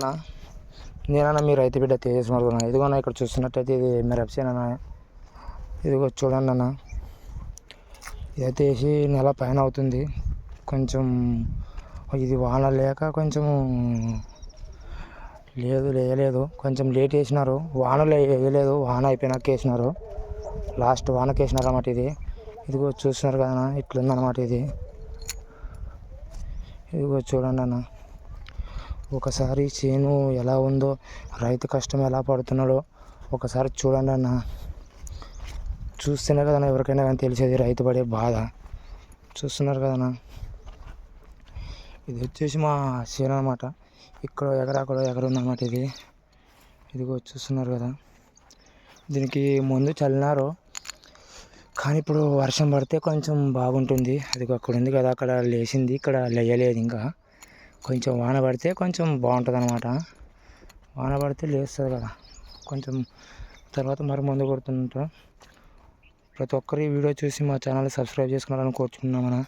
అన్న నేనన్నా మీ రైతు బిడ్డ తేజస్ మడుగున్నా. ఇదిగోన్నా ఇక్కడ చూస్తున్నట్టయితే ఇది మిరపసేనన్నా. ఇదిగో చూడండి అన్న, ఇదైతే వేసి నెల పైన అవుతుంది. కొంచెం ఇది వాన లేక కొంచెం వేయలేదు, కొంచెం లేట్ వేసినారు. వానలో వేయలేదు, వాన అయిపోయినాక వేసినారు. లాస్ట్ వానకి వేసినారు అన్నమాట. ఇదిగో చూస్తున్నారు కదా ఇట్లుందన్నమాట. ఇదిగో చూడండి అన్న, ఒకసారి చేను ఎలా ఉందో, రైతు కష్టం ఎలా పడుతున్నాడో ఒకసారి చూడండి అన్న. చూస్తేనే కదన్నా ఎవరికైనా కానీ తెలిసేది రైతు పడే బాధ. చూస్తున్నారు కదన్నా, ఇది వచ్చేసి మా చేను అన్నమాట. ఇక్కడ అక్కడ ఉందన్నమాట. ఇదిగో చూస్తున్నారు కదా, దీనికి ముందు చల్లినారు కానీ ఇప్పుడు వర్షం పడితే కొంచెం బాగుంటుంది. అది అక్కడ ఉంది కదా, అక్కడ లేచింది, ఇక్కడ లేయలేదు ఇంకా. కొంచెం వాన పడితే కొంచెం బాగుంటుంది అన్నమాట. వాన పడితే లేస్తుంది కదా కొంచెం, తర్వాత మరి ముందు కొడుతుంటాం. ప్రతి ఒక్కరు ఈ వీడియో చూసి మా ఛానల్ సబ్స్క్రైబ్ చేసుకోవాలని కోరుచున్నామన్నా.